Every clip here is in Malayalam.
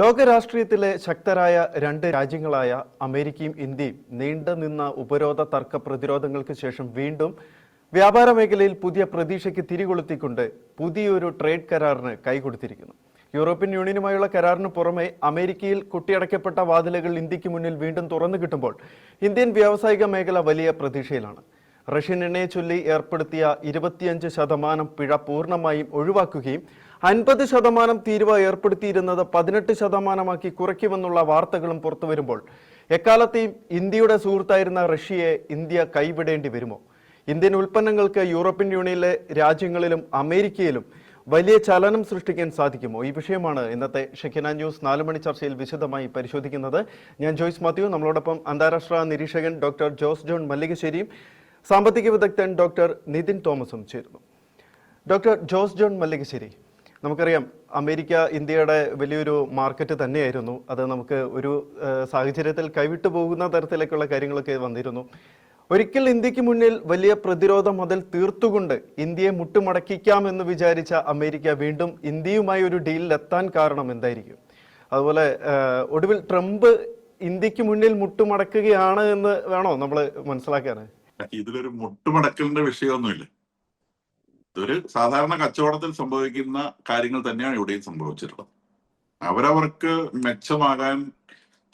ലോകരാഷ്ട്രീയത്തിലെ ശക്തരായ രണ്ട് രാജ്യങ്ങളായ അമേരിക്കയും ഇന്ത്യയും നീണ്ടുനിന്ന ഉപരോധ തർക്ക പ്രതിരോധങ്ങൾക്ക് ശേഷം വീണ്ടും വ്യാപാര മേഖലയിൽ പുതിയ പ്രതീക്ഷയ്ക്ക് തിരികൊളുത്തിക്കൊണ്ട് പുതിയൊരു ട്രേഡ് കരാറിന് കൈകൊടുത്തിരിക്കുന്നു. യൂറോപ്യൻ യൂണിയനുമായുള്ള കരാറിന് പുറമെ അമേരിക്കയിൽ കൊട്ടിയടക്കപ്പെട്ട വാതിലുകൾ ഇന്ത്യക്ക് മുന്നിൽ വീണ്ടും തുറന്നു കിട്ടുമ്പോൾ ഇന്ത്യൻ വ്യാവസായിക മേഖല വലിയ പ്രതീക്ഷയിലാണ്. റഷ്യൻ എണ്ണയെ ചൊല്ലി ഏർപ്പെടുത്തിയ 25% പിഴ പൂർണ്ണമായും ഒഴിവാക്കുകയും 50% തീരുവ ഏർപ്പെടുത്തിയിരുന്നത് 18% കുറയ്ക്കുമെന്നുള്ള വാർത്തകളും പുറത്തുവരുമ്പോൾ എക്കാലത്തെയും ഇന്ത്യയുടെ സുഹൃത്തായിരുന്ന റഷ്യയെ ഇന്ത്യ കൈവിടേണ്ടി വരുമോ? ഇന്ത്യൻ ഉൽപ്പന്നങ്ങൾക്ക് യൂറോപ്യൻ യൂണിയനിലെ രാജ്യങ്ങളിലും അമേരിക്കയിലും വലിയ ചലനം സൃഷ്ടിക്കാൻ സാധിക്കുമോ? ഈ വിഷയമാണ് ഇന്നത്തെ ഷെക്കിന ന്യൂസ് 4 മണി ചർച്ചയിൽ വിശദമായി പരിശോധിക്കുന്നത്. ഞാൻ ജോയ്സ് മാത്യു, നമ്മളോടൊപ്പം അന്താരാഷ്ട്ര നിരീക്ഷകൻ ഡോക്ടർ ജോസ് ജോൺ മല്ലികശ്ശേരിയും സാമ്പത്തിക വിദഗ്ധൻ ഡോക്ടർ നിതിൻ തോമസും ചേരുന്നു. ഡോക്ടർ ജോസ് ജോൺ മല്ലികശ്ശേരി, നമുക്കറിയാം അമേരിക്ക ഇന്ത്യയുടെ വലിയൊരു മാർക്കറ്റ് തന്നെയായിരുന്നു. അത് നമുക്ക് ഒരു സാഹചര്യത്തിൽ കൈവിട്ടു പോകുന്ന തരത്തിലേക്കുള്ള കാര്യങ്ങളൊക്കെ വന്നിരുന്നു. ഒരിക്കൽ ഇന്ത്യക്ക് മുന്നിൽ വലിയ പ്രതിരോധ മുതൽ തീർത്തുകൊണ്ട് ഇന്ത്യയെ മുട്ടുമടക്കിക്കാം എന്ന് വിചാരിച്ച അമേരിക്ക വീണ്ടും ഇന്ത്യയുമായി ഒരു ഡീലിലെത്താൻ കാരണം എന്തായിരിക്കും? അതുപോലെ ഒടുവിൽ ട്രംപ് ഇന്ത്യക്ക് മുന്നിൽ മുട്ടുമടക്കുകയാണ് എന്ന് വേണോ നമ്മൾ മനസ്സിലാക്കാൻ? ഇതിലൊരു മുട്ടുമടക്കലിന്റെ വിഷയമൊന്നുമില്ല. ഇതൊരു സാധാരണ കച്ചവടത്തിൽ സംഭവിക്കുന്ന കാര്യങ്ങൾ തന്നെയാണ് ഇവിടെയും സംഭവിച്ചിട്ടുള്ളത്. അവരവർക്ക് മെച്ചമാകാൻ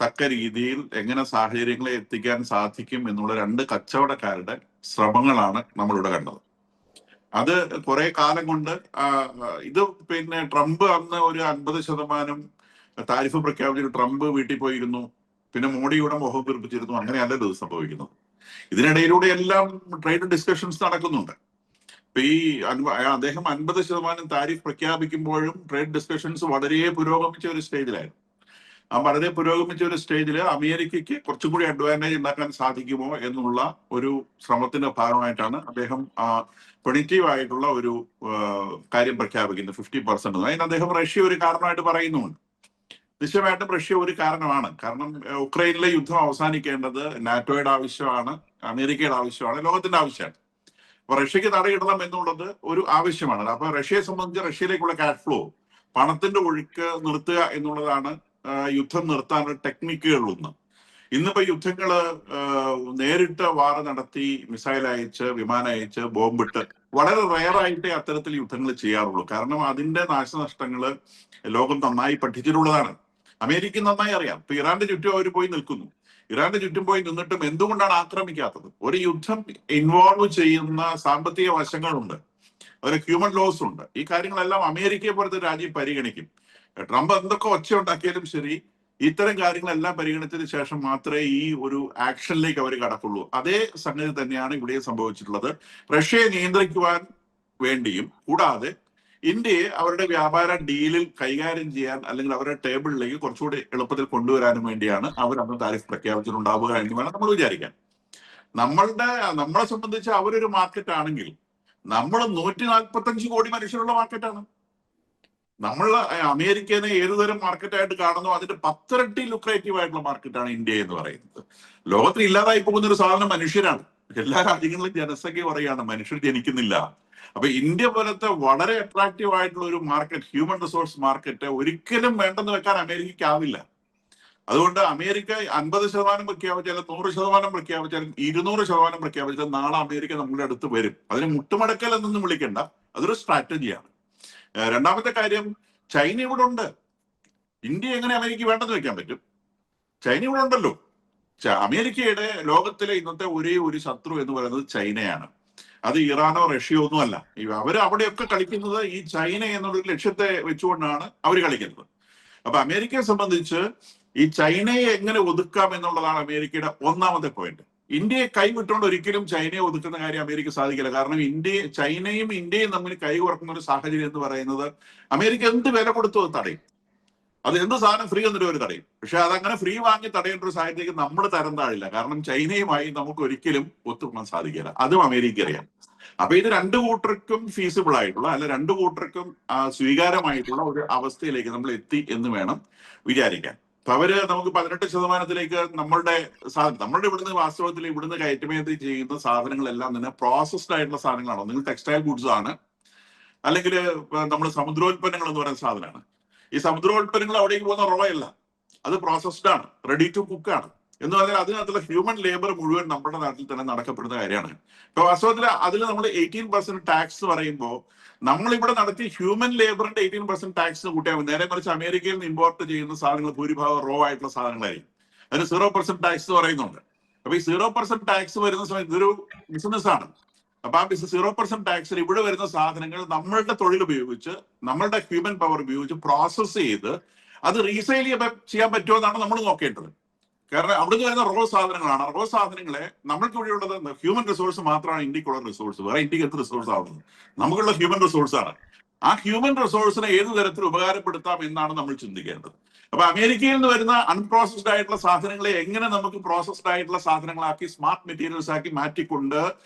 തക്ക രീതിയിൽ എങ്ങനെ സാഹചര്യങ്ങളെ എത്തിക്കാൻ സാധിക്കും എന്നുള്ള രണ്ട് കച്ചവടക്കാരുടെ ശ്രമങ്ങളാണ് നമ്മളിവിടെ കണ്ടത്. അത് കുറെ കാലം കൊണ്ട് ഇത് ട്രംപ് അന്ന് ഒരു 50% താരിഫ് പ്രഖ്യാപിച്ചിട്ട് ട്രംപ് വീട്ടിൽ പോയിരുന്നു. പിന്നെ മോഡിയുടെ മുഖം വീർപ്പിച്ചിരുന്നു. അങ്ങനെയല്ലല്ലോ ഇത് സംഭവിക്കുന്നത്. ഇതിനിടയിലൂടെ എല്ലാം ട്രേഡ് ഡിസ്കഷൻസ് നടക്കുന്നുണ്ട്. ഇപ്പൊ ഈ അദ്ദേഹം 50% താരിഫ് പ്രഖ്യാപിക്കുമ്പോഴും ട്രേഡ് ഡിസ്കഷൻസ് വളരെ പുരോഗമിച്ച ഒരു സ്റ്റേജിലായിരുന്നു. വളരെ പുരോഗമിച്ച ഒരു സ്റ്റേജിൽ അമേരിക്കയ്ക്ക് കുറച്ചും കൂടി അഡ്വാൻറ്റേജ് ഉണ്ടാക്കാൻ സാധിക്കുമോ എന്നുള്ള ഒരു ശ്രമത്തിന്റെ ഭാഗമായിട്ടാണ് അദ്ദേഹം പൊളിറ്റീവ് ആയിട്ടുള്ള ഒരു കാര്യം പ്രഖ്യാപിക്കുന്നത്. 50%. അതിന് അദ്ദേഹം റഷ്യ ഒരു കാരണമായിട്ട് പറയുന്നുമുണ്ട്. നിശ്ചയമായിട്ടും റഷ്യ ഒരു കാരണമാണ്. കാരണം ഉക്രൈനിലെ യുദ്ധം അവസാനിക്കേണ്ടത് നാറ്റോയുടെ ആവശ്യമാണ്, അമേരിക്കയുടെ ആവശ്യമാണ്, ലോകത്തിന്റെ ആവശ്യമാണ്. അപ്പൊ റഷ്യക്ക് തടയിടണം എന്നുള്ളത് ഒരു ആവശ്യമാണ്. അപ്പൊ റഷ്യയെ സംബന്ധിച്ച് റഷ്യയിലേക്കുള്ള ക്യാഷ് ഫ്ലോ, പണത്തിന്റെ ഒഴുക്ക് നിർത്തുക എന്നുള്ളതാണ് യുദ്ധം നിർത്താനുള്ള ടെക്നിക്കുകളിലൊന്ന്. ഇന്നിപ്പോ യുദ്ധങ്ങള് നേരിട്ട് വാർ നടത്തി, മിസൈൽ അയച്ച്, വിമാനം അയച്ച്, ബോംബിട്ട് വളരെ റയറായിട്ടേ അത്തരത്തിൽ യുദ്ധങ്ങൾ ചെയ്യാറുള്ളൂ. കാരണം അതിന്റെ നാശനഷ്ടങ്ങള് ലോകം നന്നായി പഠിച്ചിട്ടുള്ളതാണ്. അമേരിക്ക നന്നായി അറിയാം. ഇപ്പൊ ഇറാന്റെ ചുറ്റും അവർ പോയി നിൽക്കുന്നു. ഇറാന്റെ ചുറ്റും പോയി നിന്നിട്ടും എന്തുകൊണ്ടാണ് ആക്രമിക്കാത്തത്? ഒരു യുദ്ധം ഇൻവോൾവ് ചെയ്യുന്ന സാമ്പത്തിക വശങ്ങളുണ്ട്, അതിൽ ഹ്യൂമൻ ലോസ് ഉണ്ട്. ഈ കാര്യങ്ങളെല്ലാം അമേരിക്കയെ പോലത്തെ രാജ്യം പരിഗണിക്കും. ട്രംപ് എന്തൊക്കെ ഒച്ച ഉണ്ടാക്കിയാലും ശരി, ഇത്തരം കാര്യങ്ങളെല്ലാം പരിഗണിച്ചതിന് ശേഷം മാത്രമേ ഈ ഒരു ആക്ഷനിലേക്ക് അവർ കടക്കുള്ളൂ. അതേ സംഗതി തന്നെയാണ് ഇവിടെ സംഭവിച്ചിട്ടുള്ളത്. റഷ്യയെ നിയന്ത്രിക്കുവാൻ വേണ്ടിയും കൂടാതെ ഇന്ത്യയെ അവരുടെ വ്യാപാര ഡീലിൽ കൈകാര്യം ചെയ്യാൻ, അല്ലെങ്കിൽ അവരുടെ ടേബിളിലേക്ക് കുറച്ചുകൂടി എളുപ്പത്തിൽ കൊണ്ടുവരാനും വേണ്ടിയാണ് അവർ അന്ന് താരിഫ് പ്രഖ്യാപിച്ചിട്ടുണ്ടാവുക എന്ന് വേണം നമ്മൾ വിചാരിക്കാൻ. നമ്മളെ സംബന്ധിച്ച് അവരൊരു മാർക്കറ്റ് ആണെങ്കിൽ നമ്മൾ 145 കോടി മനുഷ്യരുള്ള മാർക്കറ്റാണ്. നമ്മൾ അമേരിക്കനെ ഏതുതരം മാർക്കറ്റായിട്ട് കാണുന്നു അതിന്റെ 10 ഇരട്ടി ലുക്രേറ്റീവ് ആയിട്ടുള്ള മാർക്കറ്റാണ് ഇന്ത്യ എന്ന് പറയുന്നത്. ലോകത്തിൽ ഇല്ലാതായി പോകുന്ന ഒരു സാധനം മനുഷ്യരാണ്. എല്ലാ രാജ്യങ്ങളിലും ജനസംഖ്യ പറയുകയാണ്, മനുഷ്യർ ജനിക്കുന്നില്ല. അപ്പൊ ഇന്ത്യ പോലത്തെ വളരെ അട്രാക്റ്റീവ് ആയിട്ടുള്ള ഒരു മാർക്കറ്റ്, ഹ്യൂമൻ റിസോഴ്സ് മാർക്കറ്റ് ഒരിക്കലും വേണ്ടെന്ന് വെക്കാൻ അമേരിക്കയ്ക്ക് ആവില്ല. അതുകൊണ്ട് അമേരിക്ക 50% പ്രഖ്യാപിച്ചാലും 100% പ്രഖ്യാപിച്ചാലും 200% പ്രഖ്യാപിച്ചാലും നാളെ അമേരിക്ക നമ്മുടെ അടുത്ത് വരും. അതിന് മുട്ടുമടക്കൽ എന്നൊന്നും വിളിക്കണ്ട, അതൊരു സ്ട്രാറ്റജിയാണ്. രണ്ടാമത്തെ കാര്യം, ചൈന ഇവിടെ ഉണ്ട്. ഇന്ത്യ എങ്ങനെ അമേരിക്ക വേണ്ടെന്ന് വെക്കാൻ പറ്റും? ചൈന ഇവിടെ ഉണ്ടല്ലോ. അമേരിക്കയുടെ ലോകത്തിലെ ഇന്നത്തെ ഒരേ ഒരു ശത്രു എന്ന് പറയുന്നത് ചൈനയാണ്. അത് ഇറാനോ റഷ്യയോ ഒന്നും അല്ല. അവർ അവിടെയൊക്കെ കളിക്കുന്നത് ഈ ചൈന എന്നുള്ള ലക്ഷ്യത്തെ വെച്ചുകൊണ്ടാണ് അവർ കളിക്കുന്നത്. അപ്പൊ അമേരിക്കയെ സംബന്ധിച്ച് ഈ ചൈനയെ എങ്ങനെ ഒതുക്കാം എന്നുള്ളതാണ് അമേരിക്കയുടെ ഒന്നാമത്തെ പോയിന്റ്. ഇന്ത്യയെ കൈവിട്ടുകൊണ്ട് ഒരിക്കലും ചൈനയെ ഒതുക്കുന്ന കാര്യം അമേരിക്ക സാധിക്കില്ല. കാരണം ചൈനയും ഇന്ത്യയും തമ്മിൽ കൈകോർക്കുന്ന ഒരു സാഹചര്യം എന്ന് പറയുന്നത് അമേരിക്ക എന്ത് വില കൊടുത്തു അത് തടയും. അത് എന്ത് സാധനം ഫ്രീ എന്നിട്ട് ഒരു തടയും. പക്ഷെ അതങ്ങനെ ഫ്രീ വാങ്ങി തടയേണ്ട ഒരു സാഹചര്യത്തിൽ നമ്മൾ തരം താഴില്ല. കാരണം ചൈനയുമായി നമുക്ക് ഒരിക്കലും ഒത്തുപോകാൻ സാധിക്കില്ല. അതും അമേരിക്ക അറിയാം. അപ്പൊ ഇത് രണ്ടു കൂട്ടർക്കും ഫീസിബിൾ ആയിട്ടുള്ള, അല്ല രണ്ടു കൂട്ടർക്കും സ്വീകാര്യമായിട്ടുള്ള ഒരു അവസ്ഥയിലേക്ക് നമ്മൾ എത്തി എന്ന് വേണം വിചാരിക്കാൻ. അപ്പൊ അവര് നമുക്ക് 18%-ലേക്ക് നമ്മളുടെ ഇവിടുന്ന് വാസ്തവത്തിൽ ഇവിടുന്ന് കയറ്റുമതി ചെയ്യുന്ന സാധനങ്ങളെല്ലാം തന്നെ പ്രോസസ്ഡ് ആയിട്ടുള്ള സാധനങ്ങളാണോ? നിങ്ങൾ ടെക്സ്റ്റൈൽ ഗുഡ്സ് ആണ്, അല്ലെങ്കിൽ നമ്മൾ സമുദ്രോൽപ്പന്നങ്ങൾ എന്ന് പറയുന്ന സാധനമാണ്. ഈ സമുദ്രോൽപ്പന്നങ്ങൾ അവിടേക്ക് പോകുന്ന റോ അല്ല, അത് പ്രോസസ്ഡ് ആണ്, റെഡി ടു കുക്ക് ആണ്. എന്ന് പറഞ്ഞാൽ അതിനകത്തുള്ള ഹ്യൂമൻ ലേബർ മുഴുവൻ നമ്മുടെ നാട്ടിൽ തന്നെ നടക്കപ്പെടുന്ന കാര്യമാണ്. ഇപ്പൊ വാസ്തവത്തിൽ അതിൽ നമ്മൾ 18% ടാക്സ് പറയുമ്പോൾ നമ്മളിവിടെ നടത്തിയ ഹ്യൂമൻ ലേബറിന്റെ 18% ടാക്സ് കൂട്ടിയാൽ നേരെ മറിച്ച് അമേരിക്കയിൽ നിന്ന് ഇമ്പോർട്ട് ചെയ്യുന്ന സാധനങ്ങൾ ഭൂരിഭാഗം റോ ആയിട്ടുള്ള സാധനങ്ങളായിരിക്കും. അതിന് 0% ടാക്സ് എന്ന് പറയുന്നുണ്ട്. അപ്പൊ ഈ 0% ടാക്സ് വരുന്ന സമയത്ത് ഇതൊരു ബിസിനസ് ആണ്. അപ്പൊ ആ 0% ടാക്സിൽ ഇവിടെ വരുന്ന സാധനങ്ങൾ നമ്മളുടെ തൊഴിൽ ഉപയോഗിച്ച്, നമ്മളുടെ ഹ്യൂമൻ പവർ ഉപയോഗിച്ച് പ്രോസസ് ചെയ്ത് അത് റീസെയിൽ ചെയ്യാൻ പറ്റുമോ എന്നാണ് നമ്മൾ നോക്കേണ്ടത്. കാരണം അവിടുന്ന് വരുന്ന റോ സാധനങ്ങളാണ്. റോ സാധനങ്ങളെ നമ്മൾക്ക് ഇവിടെയുള്ളത് ഹ്യൂമൻ റിസോഴ്സ് മാത്രമാണ് ഇന്ത്യക്കുള്ള റിസോഴ്സ്. വേറെ ഇന്ത്യക്ക് എന്ത് റിസോഴ്സ് ആവുന്നത്? നമുക്കുള്ള ഹ്യൂമൻ റിസോഴ്സ് ആണ്. ആ ഹ്യൂമൻ റിസോഴ്സിനെ ഏത് തരത്തിൽ ഉപകാരപ്പെടുത്താം എന്നാണ് നമ്മൾ ചിന്തിക്കേണ്ടത്. അപ്പൊ അമേരിക്കയിൽ നിന്ന് വരുന്ന അൺപ്രോസസ്ഡ് ആയിട്ടുള്ള സാധനങ്ങളെ എങ്ങനെ നമുക്ക് പ്രോസസ്ഡ് ആയിട്ടുള്ള സാധനങ്ങളാക്കി സ്മാർട്ട് മെറ്റീരിയൽസ് ആക്കി മാറ്റിക്കൊണ്ട്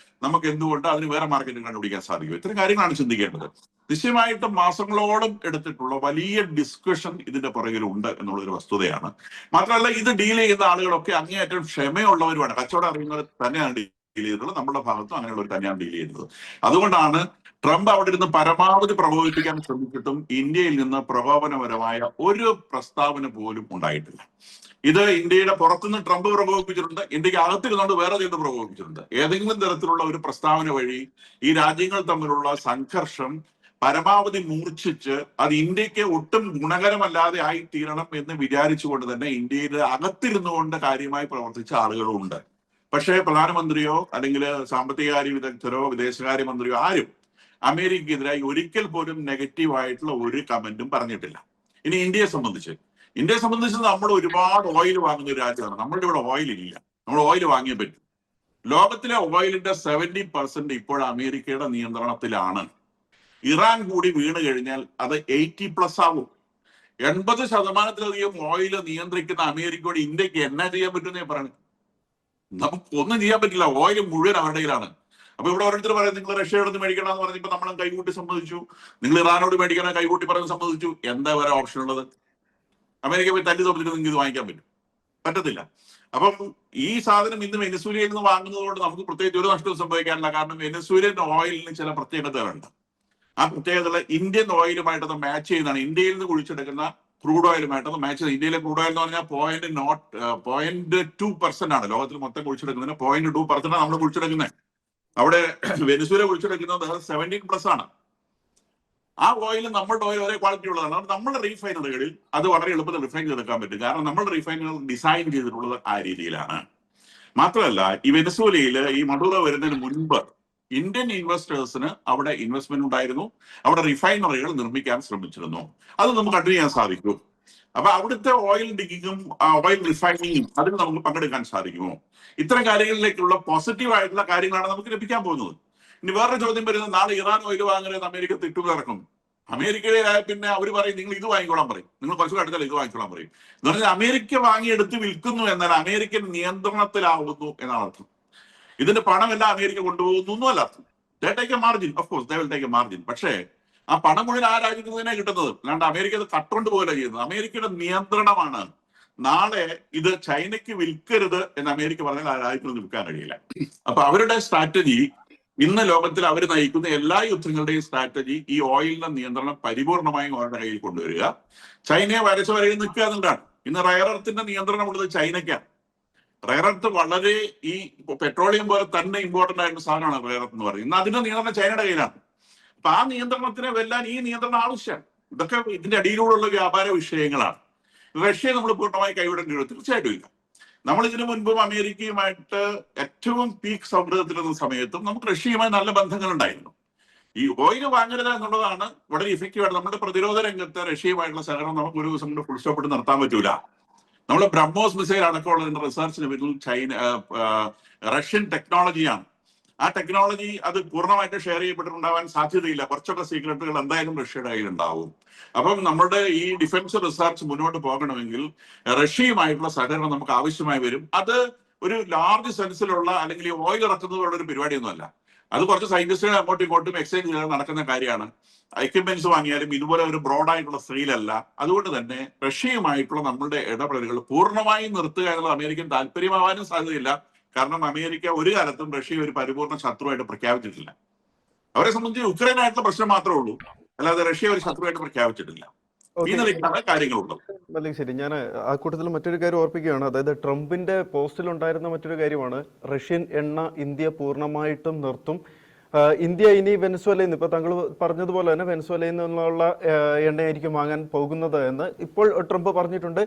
നമുക്ക് എന്തുകൊണ്ട് അതിന് വേറെ മാർക്കറ്റ് കണ്ടുപിടിക്കാൻ സാധിക്കും? ഇത്തരം കാര്യങ്ങളാണ് ചിന്തിക്കേണ്ടത്. നിശ്ചയമായിട്ടും മാസങ്ങളോളം എടുത്തിട്ടുള്ള വലിയ ഡിസ്കഷൻ ഇതിന്റെ പുറകിലുണ്ട് എന്നുള്ളൊരു വസ്തുതയാണ്. മാത്രമല്ല ഇത് ഡീൽ ചെയ്യുന്ന ആളുകളൊക്കെ അങ്ങേയറ്റം ക്ഷമയുള്ളവരുമാണ്. കച്ചവടം അറിയുന്നവർ തന്നെയാണ് ഡീൽ ചെയ്തിട്ടുള്ളത്. നമ്മുടെ ഭാഗത്തും അങ്ങനെയുള്ളവർ തന്നെയാണ് ഡീൽ ചെയ്യുന്നത്. അതുകൊണ്ടാണ് ട്രംപ് അവിടെ ഇരുന്ന് പരമാവധി പ്രകോപിപ്പിക്കാൻ ശ്രമിച്ചിട്ടും ഇന്ത്യയിൽ നിന്ന് പ്രകോപനപരമായ ഒരു പ്രസ്താവന പോലും ഉണ്ടായിട്ടില്ല. ഇത് ഇന്ത്യയുടെ പുറത്തുനിന്ന് ട്രംപ് പ്രകോപിപ്പിച്ചിട്ടുണ്ട്, ഇന്ത്യക്ക് അകത്തിരുന്നുകൊണ്ട് വേറെ ചിലത് പ്രകോപിപ്പിച്ചിട്ടുണ്ട്. ഏതെങ്കിലും തരത്തിലുള്ള ഒരു പ്രസ്താവന വഴി ഈ രാജ്യങ്ങൾ തമ്മിലുള്ള സംഘർഷം പരമാവധി മൂർച്ഛിച്ച് അത് ഇന്ത്യക്ക് ഒട്ടും ഗുണകരമല്ലാതെ ആയി തീരണം എന്ന് വിചാരിച്ചുകൊണ്ട് തന്നെ ഇന്ത്യയിൽ അകത്തിരുന്നുകൊണ്ട് കാര്യമായി പ്രവർത്തിച്ച ആളുകളുണ്ട്. പക്ഷേ പ്രധാനമന്ത്രിയോ അല്ലെങ്കിൽ സാമ്പത്തികകാര്യ വിദഗ്ധരോ വിദേശകാര്യമന്ത്രിയോ ആരും അമേരിക്കക്കെതിരായി ഒരിക്കൽ പോലും നെഗറ്റീവായിട്ടുള്ള ഒരു കമന്റും പറഞ്ഞിട്ടില്ല. ഇനി ഇന്ത്യയെ സംബന്ധിച്ച് നമ്മൾ ഒരുപാട് ഓയിൽ വാങ്ങുന്ന ഒരു രാജ്യമാണ്. നമ്മളുടെ ഇവിടെ ഓയിൽ ഇല്ല, നമ്മൾ ഓയിൽ വാങ്ങിയേ പറ്റും. ലോകത്തിലെ ഓയിലിന്റെ 70% ഇപ്പോൾ അമേരിക്കയുടെ നിയന്ത്രണത്തിലാണ്. ഇറാൻ കൂടി വീണ് കഴിഞ്ഞാൽ അത് 80+ ആവും. 80% ഓയിൽ നിയന്ത്രിക്കുന്ന അമേരിക്കയോട് ഇന്ത്യക്ക് എന്നാ ചെയ്യാൻ പറ്റുമെന്നേ പറയുന്നത്? നമുക്കൊന്നും ചെയ്യാൻ പറ്റില്ല. ഓയിൽ മുഴുവൻ അവരുടെ കയ്യിലാണ്. അപ്പൊ ഇവിടെ ഓരോരുത്തർ പറയാം നിങ്ങൾ റഷ്യയോട് നിന്ന് മേടിക്കണം എന്ന് പറഞ്ഞപ്പോ നമ്മൾ കൈകൂട്ടി സമ്മതിച്ചു, നിങ്ങൾ ഇറാനോട് മേടിക്കണം കൈകൂട്ടി പറഞ്ഞ് സമ്മതിച്ചു. എന്താ വേറെ ഓപ്ഷൻ ഉള്ളത്? അമേരിക്ക പോയി തല്ലി തോപ്പിച്ചിട്ട് നിങ്ങൾക്ക് ഇത് വാങ്ങിക്കാൻ പറ്റത്തില്ല. അപ്പം ഈ സാധനം ഇന്ന് വെനസ്വേലയിൽ നിന്ന് വാങ്ങുന്നത് കൊണ്ട് നമുക്ക് പ്രത്യേകിച്ച് ഒരു നഷ്ടവും സംഭവിക്കാനില്ല. കാരണം വെനസ്വേലിയൻ ഓയിലിന് ചില പ്രത്യേകതകളുണ്ട്. ആ പ്രത്യേകത ഇന്ത്യൻ ഓയിലുമായിട്ടത് മാച്ച് ചെയ്യുന്നതാണ്. ഇന്ത്യയിൽ നിന്ന് കുഴിച്ചെടുക്കുന്ന ക്രൂഡ് ഓയിലുമായിട്ടത് മാച്ച് ചെയ്യുന്നത്. ഇന്ത്യയിലെ ക്രൂഡ് ഓയിൽ എന്ന് പറഞ്ഞാൽ 0.2% ആണ്. ലോകത്തിൽ മൊത്തം കുഴിച്ചെടുക്കുന്നതിന് 0.2% നമ്മൾ കുഴിച്ചെടുക്കുന്നത്. അവിടെ വെനസ്വേല കുഴിച്ചെടുക്കുന്നത് 17+ ആണ്. ആ ഓയിൽ നമ്മളുടെ ഓയിൽ ഒരേ ക്വാളിറ്റി ഉള്ളതാണ്. നമ്മുടെ റീഫൈനറികളിൽ അത് വളരെ എളുപ്പത്തിൽ റിഫൈൻ ചെയ്തെടുക്കാൻ പറ്റും. കാരണം നമ്മുടെ റീഫൈനറികൾ ഡിസൈൻ ചെയ്തിട്ടുള്ളത് ആ രീതിയിലാണ്. മാത്രമല്ല ഈ വെനസ്വേലയിൽ ഈ മഡൂറോ വരുന്നതിന് മുൻപ് ഇന്ത്യൻ ഇൻവെസ്റ്റേഴ്സിന് അവിടെ ഇൻവെസ്റ്റ്മെന്റ് ഉണ്ടായിരുന്നു. അവിടെ റിഫൈനറികൾ നിർമ്മിക്കാൻ ശ്രമിച്ചിരുന്നു. അത് നമുക്ക് കണ്ടിന്യൂ ചെയ്യാൻ സാധിക്കും. അപ്പൊ അവിടുത്തെ ഓയിൽ ഡിഗിങ്ങും ഓയിൽ റിഫൈനിങ്ങും അതിൽ നമുക്ക് പങ്കെടുക്കാൻ സാധിക്കുമോ? ഇത്തരം കാര്യങ്ങളിലേക്കുള്ള പോസിറ്റീവ് ആയിട്ടുള്ള കാര്യങ്ങളാണ് നമുക്ക് ലഭിക്കാൻ പോകുന്നത്. ഇനി വേറൊരു ചോദ്യം വരുന്നത്, നാളെ ഇറാൻ ഓയിൽ വാങ്ങുന്നത് അമേരിക്ക തിട്ടുകിടക്കും. അമേരിക്കയിലായ പിന്നെ അവർ പറയും നിങ്ങൾ ഇത് വാങ്ങിക്കോളാൻ പറയും, നിങ്ങൾ കുറച്ച് അടുത്തല്ല ഇത് വാങ്ങിക്കോളാൻ പറയും. എന്ന് പറഞ്ഞാൽ അമേരിക്ക വാങ്ങിയെടുത്ത് വിൽക്കുന്നു എന്നാൽ അമേരിക്കൻ നിയന്ത്രണത്തിലാവുന്നു എന്നാണ് അർത്ഥം. ഇതിന്റെ പണമെല്ലാം അമേരിക്ക കൊണ്ടുപോകുന്നു അല്ല അർത്ഥം. They take A margin, of course they will take A margin. പക്ഷേ ആ പണം മുഴുവൻ ആ രാജ്യത്ത് തന്നെ കിട്ടുന്നത്. അല്ലാണ്ട് അമേരിക്ക അത് കട്ടുകൊണ്ട് പോലെ ചെയ്യുന്നത്. അമേരിക്കയുടെ നിയന്ത്രണമാണ്. നാളെ ഇത് ചൈനയ്ക്ക് വിൽക്കരുത് എന്ന് അമേരിക്ക പറഞ്ഞാൽ ആ രാജ്യത്തിന് വിൽക്കാൻ കഴിയില്ല. അപ്പൊ അവരുടെ സ്ട്രാറ്റജി, ഇന്ന് ലോകത്തിൽ അവർ നയിക്കുന്ന എല്ലാ യുദ്ധങ്ങളുടെയും സ്ട്രാറ്റജി ഈ ഓയിലിന്റെ നിയന്ത്രണം പരിപൂർണമായും അവരുടെ കയ്യിൽ കൊണ്ടുവരിക, ചൈനയെ വരച്ച് വരയിൽ നിൽക്കുക എന്നുള്ളതാണ്. ഇന്ന് റയർ എർത്തിന്റെ നിയന്ത്രണം ഉള്ളത് ചൈനയ്ക്കാണ്. റയർ എർത്ത് വളരെ ഈ പെട്രോളിയം പോലെ തന്നെ ഇമ്പോർട്ടന്റ് ആയിട്ടുള്ള സാധനമാണ് റയർ എർത്ത് എന്ന് പറയുന്നത്. ഇന്ന് അതിന്റെ നിയന്ത്രണം ചൈനയുടെ കയ്യിലാണ്. അപ്പൊ ആ നിയന്ത്രണത്തിനെ വെല്ലാൻ ഈ നിയന്ത്രണം ആവശ്യമാണ്. ഇതൊക്കെ ഇതിന്റെ അടിയിലൂടെയുള്ള വ്യാപാര വിഷയങ്ങളാണ്. റഷ്യയെ നമ്മൾ പൂർണ്ണമായി കൈവിടേണ്ടി വരും? തീർച്ചയായിട്ടും ഇല്ല. നമ്മൾ ഇതിനു മുൻപും അമേരിക്കയുമായിട്ട് ഏറ്റവും പീക്ക് സൗഹൃദത്തിലിരുന്ന സമയത്തും നമുക്ക് റഷ്യയുമായി നല്ല ബന്ധങ്ങൾ ഉണ്ടായിരുന്നു. ഈ ഓയിൽ വാങ്ങരുത് എന്നുള്ളതാണ് വളരെ ഇഫക്റ്റീവായിട്ട്. നമ്മുടെ പ്രതിരോധ രംഗത്ത് റഷ്യയുമായിട്ടുള്ള സഹകരണം നമുക്ക് ഒരു ദിവസം കൊണ്ട് ഫുൾ സ്റ്റോപ്പ് ഇട്ട് നിർത്താൻ പറ്റൂല. നമ്മൾ ബ്രഹ്മോസ് മിസൈൽ അടക്കമുള്ളതിന്റെ റിസർച്ചിന് പിന്നിൽ റഷ്യൻ ടെക്നോളജിയാണ്. ആ ടെക്നോളജി അത് പൂർണ്ണമായിട്ട് ഷെയർ ചെയ്യപ്പെട്ടിട്ടുണ്ടാവാൻ സാധ്യതയില്ല. കുറച്ചൊക്കെ സീക്രട്ടുകൾ എന്തായാലും റഷ്യയുടെ കയ്യിലുണ്ടാവും. അപ്പം നമ്മുടെ ഈ ഡിഫൻസ് റിസർച്ച് മുന്നോട്ട് പോകണമെങ്കിൽ റഷ്യയുമായിട്ടുള്ള സഹകരണം നമുക്ക് ആവശ്യമായി വരും. അത് ഒരു ലാർജ് സെൻസിലുള്ള അല്ലെങ്കിൽ ഈ ഓയിൽ ഇറക്കുന്നതുള്ള ഒരു പരിപാടിയൊന്നുമല്ല. അത് കുറച്ച് സയന്റിസ്റ്റുകൾ അങ്ങോട്ടും ഇങ്ങോട്ടും എക്സ്ചേഞ്ച് ചെയ്ത് നടക്കുന്ന കാര്യമാണ്. എക്യുപ്മെന്റ്സ് വാങ്ങിയാലും ഇതുപോലെ ഒരു ബ്രോഡായിട്ടുള്ള സ്കെയിലല്ല. അതുകൊണ്ട് തന്നെ റഷ്യയുമായിട്ടുള്ള നമ്മളുടെ ഇടപെടലുകൾ പൂർണ്ണമായും നിർത്തുക എന്നുള്ളത് അമേരിക്കൻ താല്പര്യമാവാനും സാധ്യതയില്ല. കാരണം അമേരിക്ക ഒരു കാലത്തും റഷ്യയെ ഒരു പരിപൂർണ്ണ ശത്രുവായിട്ട് പ്രഖ്യാപിച്ചിട്ടില്ല. അവരെ സംബന്ധിച്ച് യുക്രൈനായിട്ടുള്ള പ്രശ്നം മാത്രമേ ഉള്ളൂ, അല്ലാതെ റഷ്യ ഒരു ശത്രുവായിട്ട് പ്രഖ്യാപിച്ചിട്ടില്ല. ഈ നിലയ്ക്കാണ് കാര്യങ്ങളുള്ളത്. അല്ലെങ്കിൽ ശരി, ഞാൻ ആ കൂട്ടത്തിൽ മറ്റൊരു കാര്യം ഓർപ്പിക്കുകയാണ്. അതായത് ട്രംപിന്റെ പോസ്റ്റിൽ ഉണ്ടായിരുന്ന മറ്റൊരു കാര്യമാണ് റഷ്യൻ എണ്ണ ഇന്ത്യ പൂർണ്ണമായിട്ടും നിർത്തും. ഇന്ത്യ ഇനി വെനസ്വേലയിൽ നിന്ന്, ഇപ്പൊ താങ്കൾ പറഞ്ഞതുപോലെ തന്നെ വെനസ്വേലയിൽ നിന്നുള്ള എണ്ണയായിരിക്കും വാങ്ങാൻ പോകുന്നത് എന്ന് ഇപ്പോൾ ട്രംപ് പറഞ്ഞിട്ടുണ്ട്.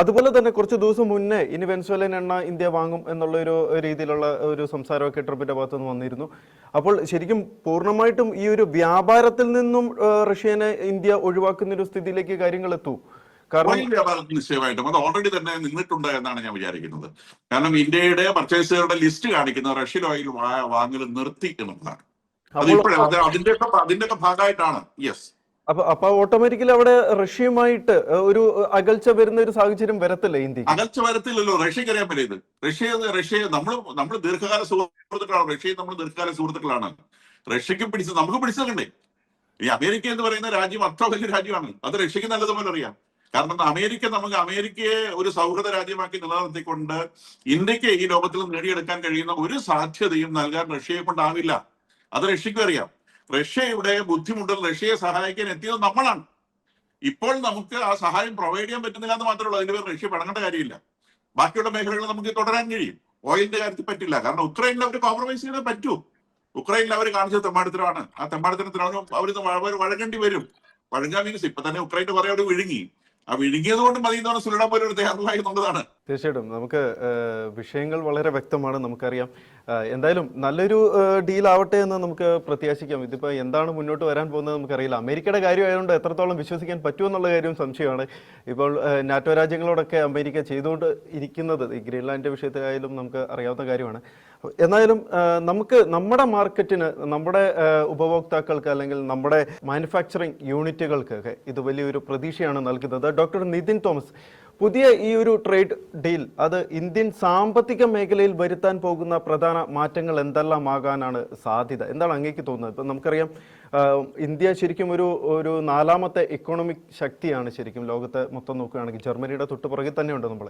അതുപോലെ തന്നെ കുറച്ച് ദിവസം മുന്നേ ഇനി വെനസ്വേലൻ എണ്ണ ഇന്ത്യ വാങ്ങും എന്നുള്ള ഒരു രീതിയിലുള്ള ഒരു സംസാരമൊക്കെ ട്രംപിന്റെ ഭാഗത്തു നിന്ന് വന്നിരുന്നു. അപ്പോൾ ശരിക്കും പൂർണ്ണമായിട്ടും ഈ ഒരു വ്യാപാരത്തിൽ നിന്നും റഷ്യനെ ഇന്ത്യ ഒഴിവാക്കുന്ന ഒരു സ്ഥിതിയിലേക്ക് കാര്യങ്ങൾ എത്തൂ. ഓയിൽ വ്യാപാരത്തിൽ നിശ്ചയമായിട്ടും അത് ഓൾറെഡി തന്നെ നിന്നിട്ടുണ്ട് എന്നാണ് ഞാൻ വിചാരിക്കുന്നത്. കാരണം ഇന്ത്യയുടെ പർച്ചേസുകളുടെ ലിസ്റ്റ് കാണിക്കുന്നത് റഷ്യൻ ഓയിൽ വാങ്ങൽ നിർത്തി എന്നുള്ളതാണ്. അത് ഇപ്പോഴും അതിന്റെയൊക്കെ ഭാഗമായിട്ടാണ്. യെസ്. അപ്പൊ ഓട്ടോമാറ്റിക്കലി അവിടെ റഷ്യയുമായിട്ട് ഒരു അകൽച്ച വരുന്ന ഒരു സാഹചര്യം വരത്തില്ല ഇന്ത്യ? അകൽച്ച വരത്തില്ലല്ലോ. റഷ്യക്ക് അറിയാൻ പറ്റിയത് റഷ്യ നമ്മൾ ദീർഘകാല സുഹൃത്തുക്കളാണ്. റഷ്യയും നമ്മൾ ദീർഘകാല സുഹൃത്തുക്കളാണ്. റഷ്യക്കും നമുക്ക് പിടിച്ചതണ്ടേ. ഈ അമേരിക്ക എന്ന് പറയുന്ന രാജ്യം അത്ര വലിയ രാജ്യമാണ്. അത് റഷ്യക്ക് നല്ലതുപോലെ അറിയാം. കാരണം അമേരിക്കയെ ഒരു സൗഹൃദ രാജ്യമാക്കി നിലനിർത്തിക്കൊണ്ട് ഇന്ത്യക്ക് ഈ ലോകത്തിൽ നേടിയെടുക്കാൻ കഴിയുന്ന ഒരു സാധ്യതയും നൽകാൻ റഷ്യയെ കൊണ്ടാവില്ല. അത് റഷ്യക്കും അറിയാം. റഷ്യയുടെ ബുദ്ധിമുട്ടിൽ റഷ്യയെ സഹായിക്കാൻ എത്തിയത് നമ്മളാണ്. ഇപ്പോൾ നമുക്ക് ആ സഹായം പ്രൊവൈഡ് ചെയ്യാൻ പറ്റുന്നില്ല എന്ന് മാത്രമേ ഉള്ളൂ. അതിന്റെ പേര് റഷ്യ പടങ്ങേണ്ട കാര്യമില്ല. ബാക്കിയുള്ള മേഖലകൾ നമുക്ക് തുടരാൻ കഴിയും. ഓയിലിന്റെ കാര്യത്തിൽ പറ്റില്ല. കാരണം ഉക്രൈനിൽ അവർ കോംപ്രമൈസ് ചെയ്തേ പറ്റൂ. ഉക്രൈനിൽ അവർ കാണിച്ച തെമ്മാടിത്തരമാണ്. ആ തെമ്മാടിത്തരത്തിനാണ് അവർ വഴങ്ങേണ്ടി വരും. വഴങ്ങാൻ മീൻസ് ഇപ്പൊ തന്നെ ഉക്രൈന് പറയാൻ അവർ വിഴുങ്ങി. ആ വിഴുങ്ങിയത് കൊണ്ട് മതി എന്നാണ് സുലഭം പോലെ ഒരു തയ്യാറായി എന്നുള്ളതാണ്. തീർച്ചയായിട്ടും നമുക്ക് വിഷയങ്ങൾ വളരെ വ്യക്തമാണ്, നമുക്കറിയാം. എന്തായാലും നല്ലൊരു ഡീൽ ആവട്ടെ എന്ന് നമുക്ക് പ്രത്യാശിക്കാം. ഇതിപ്പോൾ എന്താണ് മുന്നോട്ട് വരാൻ പോകുന്നത് നമുക്കറിയില്ല. അമേരിക്കയുടെ കാര്യമായതുകൊണ്ട് എത്രത്തോളം വിശ്വസിക്കാൻ പറ്റുമെന്നുള്ള കാര്യം സംശയമാണ്. ഇപ്പോൾ നാറ്റോ രാജ്യങ്ങളോടൊക്കെ അമേരിക്ക ചെയ്തുകൊണ്ട് ഇരിക്കുന്നത് ഈ ഗ്രീൻലാൻഡിന്റെ വിഷയത്തിലായാലും നമുക്ക് അറിയാവുന്ന കാര്യമാണ്. എന്നാലും നമുക്ക് നമ്മുടെ മാർക്കറ്റിന്, നമ്മുടെ ഉപഭോക്താക്കൾക്ക് അല്ലെങ്കിൽ നമ്മുടെ മാനുഫാക്ചറിങ് യൂണിറ്റുകൾക്കൊക്കെ ഇത് വലിയൊരു പ്രതീക്ഷയാണ് നൽകുന്നത്. ഡോക്ടർ നിതിൻ തോമസ്, പുതിയ ഈ ഒരു ട്രേഡ് ഡീൽ അത് ഇന്ത്യൻ സാമ്പത്തിക മേഖലയിൽ വരുത്താൻ പോകുന്ന പ്രധാന മാറ്റങ്ങൾ എന്തെല്ലാം ആകാനാണ് സാധ്യത? എന്താണ് അങ്ങേക്ക് തോന്നുന്നത്? ഇപ്പം നമുക്കറിയാം ഇന്ത്യ ശരിക്കും ഒരു നാലാമത്തെ ഇക്കോണമിക് ശക്തിയാണ് ശരിക്കും ലോകത്തെ മൊത്തം നോക്കുകയാണെങ്കിൽ. ജർമ്മനിയുടെ തൊട്ട് പുറകിൽ തന്നെയുണ്ട് നമ്മൾ.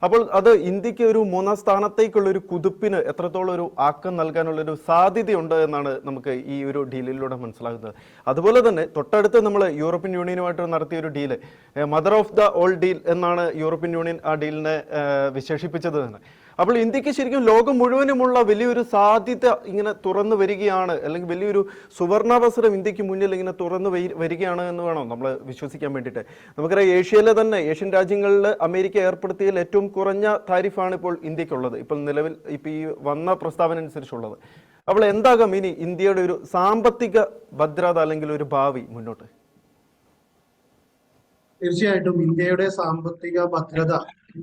അപ്പോൾ അത് ഇന്ത്യക്ക് ഒരു മൂന്നാം സ്ഥാനത്തേക്കുള്ളൊരു കുതിപ്പിന് എത്രത്തോളം ഒരു ആക്കം നൽകാനുള്ളൊരു സാധ്യതയുണ്ട് എന്നാണ് നമുക്ക് ഈ ഒരു ഡീലിലൂടെ മനസ്സിലാകുന്നത്. അതുപോലെ തന്നെ തൊട്ടടുത്ത് നമ്മൾ യൂറോപ്യൻ യൂണിയനുമായിട്ട് നടത്തിയ ഒരു deal, mother of the all deal എന്നാണ് യൂറോപ്യൻ യൂണിയൻ ആ ഡീലിനെ വിശേഷിപ്പിച്ചത് തന്നെ. അപ്പോൾ ഇന്ത്യക്ക് ശരിക്കും ലോകം മുഴുവനുമുള്ള വലിയൊരു സാധ്യത ഇങ്ങനെ തുറന്നു വരികയാണ്, അല്ലെങ്കിൽ വലിയൊരു സുവർണാവസരം ഇന്ത്യക്ക് മുന്നിൽ ഇങ്ങനെ തുറന്നു വരികയാണ് എന്ന് വേണം നമ്മൾ വിശ്വസിക്കാൻ വേണ്ടിയിട്ട്. നമുക്കറിയാം ഏഷ്യയിലെ തന്നെ ഏഷ്യൻ രാജ്യങ്ങളിൽ അമേരിക്ക ഏർപ്പെടുത്തിയതിൽ ഏറ്റവും കുറഞ്ഞ താരിഫാണ് ഇപ്പോൾ ഇന്ത്യക്കുള്ളത്, ഇപ്പോൾ നിലവിൽ ഇപ്പോൾ ഈ വന്ന പ്രസ്താവന അനുസരിച്ചുള്ളത്. അപ്പോൾ എന്താകാം ഇനി ഇന്ത്യയുടെ ഒരു സാമ്പത്തിക ഭദ്രത അല്ലെങ്കിൽ ഒരു ഭാവി മുന്നോട്ട്? തീർച്ചയായിട്ടും ഇന്ത്യയുടെ സാമ്പത്തിക ഭദ്രത,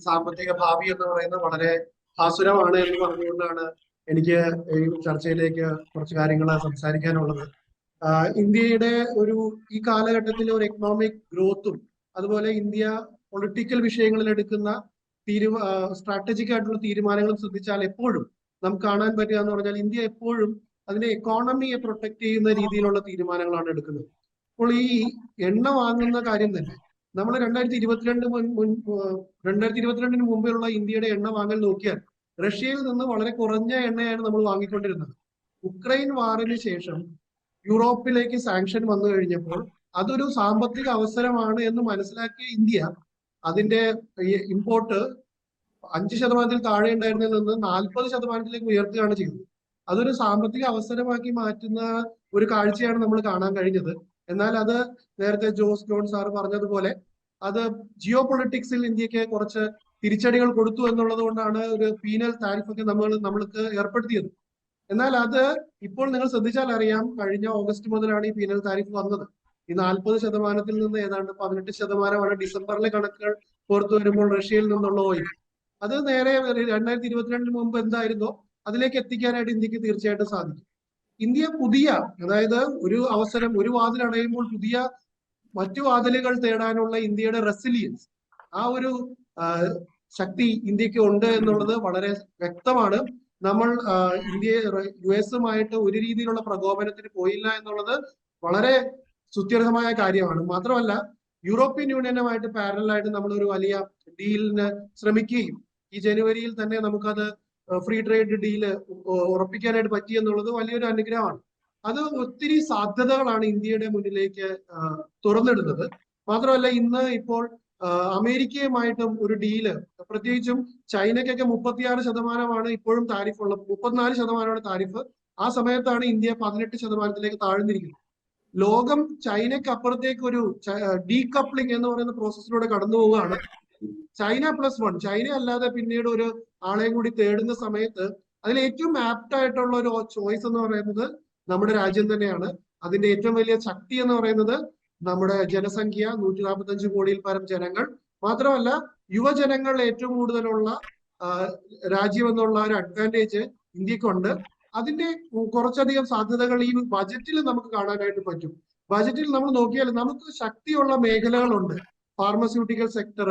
സാമ്പത്തിക ഭാവി എന്ന് പറയുന്നത് വളരെ ആസുരമാണ് എന്ന് പറഞ്ഞുകൊണ്ടാണ് എനിക്ക് ഈ ചർച്ചയിലേക്ക് കുറച്ച് കാര്യങ്ങൾ സംസാരിക്കാനുള്ളത്. ഇന്ത്യയുടെ ഈ കാലഘട്ടത്തിലെ ഒരു എക്കണോമിക് ഗ്രോത്തും അതുപോലെ ഇന്ത്യ പൊളിറ്റിക്കൽ വിഷയങ്ങളിൽ എടുക്കുന്ന സ്ട്രാറ്റജിക് ആയിട്ടുള്ള തീരുമാനങ്ങളും ശ്രദ്ധിച്ചാൽ എപ്പോഴും നമുക്ക് കാണാൻ പറ്റുക എന്ന് പറഞ്ഞാൽ ഇന്ത്യ എപ്പോഴും അതിന്റെ എക്കോണമിയെ പ്രൊട്ടക്ട് ചെയ്യുന്ന രീതിയിലുള്ള തീരുമാനങ്ങളാണ് എടുക്കുന്നത്. അപ്പോൾ ഈ എണ്ണ വാങ്ങുന്ന കാര്യം തന്നെ നമ്മൾ 2022 മുമ്പുള്ള ഇന്ത്യയുടെ എണ്ണ വാങ്ങൽ നോക്കിയാൽ റഷ്യയിൽ നിന്ന് വളരെ കുറഞ്ഞ എണ്ണയാണ് നമ്മൾ വാങ്ങിക്കൊണ്ടിരുന്നത്. ഉക്രൈൻ വാറിന് ശേഷം യൂറോപ്പിലേക്ക് സാങ്ഷൻ വന്നു കഴിഞ്ഞപ്പോൾ അതൊരു സാമ്പത്തിക അവസരമാണ് എന്ന് മനസ്സിലാക്കിയ ഇന്ത്യ അതിന്റെ ഇമ്പോർട്ട് 5% താഴെ ഉണ്ടായിരുന്നതിൽ നിന്ന് 40% ഉയർത്തുകയാണ് ചെയ്തത്. അതൊരു സാമ്പത്തിക അവസരമാക്കി മാറ്റുന്ന ഒരു കാഴ്ചയാണ് നമ്മൾ കാണാൻ കഴിഞ്ഞത്. എന്നാൽ അത് നേരത്തെ ജോൺ സാർ പറഞ്ഞതുപോലെ അത് ജിയോ പൊളിറ്റിക്സിൽ ഇന്ത്യക്ക് കുറച്ച് തിരിച്ചടികൾ കൊടുത്തു എന്നുള്ളത് കൊണ്ടാണ് ഒരു പീനൽ താരിഫ് ഒക്കെ നമ്മൾക്ക് ഏർപ്പെടുത്തിയത്. എന്നാൽ അത് ഇപ്പോൾ നിങ്ങൾ ശ്രദ്ധിച്ചാൽ അറിയാം, കഴിഞ്ഞ ഓഗസ്റ്റ് മുതലാണ് ഈ പീനൽ താരിഫ് വന്നത്. ഈ 40% നിന്ന് ഏതാണ്ട് 18% ഡിസംബറിലെ കണക്കുകൾ പുറത്തു വരുമ്പോൾ റഷ്യയിൽ നിന്നുള്ള ഓയിൽ അത് നേരെ 2022 മുമ്പ് എന്തായിരുന്നോ അതിലേക്ക് എത്തിക്കാനായിട്ട് ഇന്ത്യക്ക് തീർച്ചയായിട്ടും സാധിക്കും. ഇന്ത്യ അതായത് ഒരു അവസരം, ഒരു വാതിൽ അടയുമ്പോൾ മറ്റു വാതിലുകൾ തേടാനുള്ള ഇന്ത്യയുടെ റെസിലിയൻസ്, ആ ഒരു ശക്തി ഇന്ത്യക്ക് ഉണ്ട് എന്നുള്ളത് വളരെ വ്യക്തമാണ്. നമ്മൾ US-ഉമായിട്ട് ഒരു രീതിയിലുള്ള പ്രകോപനത്തിന് പോയില്ല എന്നുള്ളത് വളരെ സുത്യർഹമായ കാര്യമാണ്. മാത്രമല്ല യൂറോപ്യൻ യൂണിയനുമായിട്ട് പാരലായിട്ട് നമ്മൾ ഒരു വലിയ ഡീലിന് ശ്രമിക്കുകയും ഈ ജനുവരിയിൽ തന്നെ നമുക്കത് ഫ്രീ ട്രേഡ് ഡീല് ഉറപ്പിക്കാനായിട്ട് പറ്റിയെന്നുള്ളത് വലിയൊരു അനുഗ്രഹമാണ്. അത് ഒത്തിരി സാധ്യതകളാണ് ഇന്ത്യയുടെ മുന്നിലേക്ക് തുറന്നിടുന്നത്. മാത്രമല്ല ഇന്ന് ഇപ്പോൾ അമേരിക്കയുമായിട്ടും ഒരു ഡീല്, പ്രത്യേകിച്ചും ചൈനയ്ക്കൊക്കെ 36% ഇപ്പോഴും താരിഫ് ഉള്ളത്, 34% താരിഫ്. ആ സമയത്താണ് ഇന്ത്യ 18% താഴ്ന്നിരിക്കുന്നത്. ലോകം ചൈനയ്ക്ക് അപ്പുറത്തേക്ക് ഒരു ഡീകപ്ലിംഗ് എന്ന് പറയുന്ന പ്രോസസ്സിലൂടെ കടന്നു പോവുകയാണ്. ചൈന +1, ചൈന അല്ലാതെ പിന്നീട് ഒരു ആളെയും കൂടി തേടുന്ന സമയത്ത് അതിൽ ഏറ്റവും ആപ്റ്റ് ആയിട്ടുള്ള ഒരു ചോയ്സ് എന്ന് പറയുന്നത് നമ്മുടെ രാജ്യം തന്നെയാണ്. അതിന്റെ ഏറ്റവും വലിയ ശക്തി എന്ന് പറയുന്നത് നമ്മുടെ ജനസംഖ്യ, 145 കോടിയിൽ പരം ജനങ്ങൾ, മാത്രമല്ല യുവജനങ്ങൾ ഏറ്റവും കൂടുതലുള്ള രാജ്യം എന്നുള്ള ഒരു അഡ്വാൻറ്റേജ് ഇന്ത്യക്കുണ്ട്. അതിന്റെ കുറച്ചധികം സാധ്യതകൾ ഈ ബജറ്റിൽ നമുക്ക് കാണാനായിട്ട് പറ്റും. ബജറ്റിൽ നമ്മൾ നോക്കിയാൽ നമുക്ക് ശക്തിയുള്ള മേഖലകളുണ്ട്. ഫാർമസ്യൂട്ടിക്കൽ സെക്ടർ,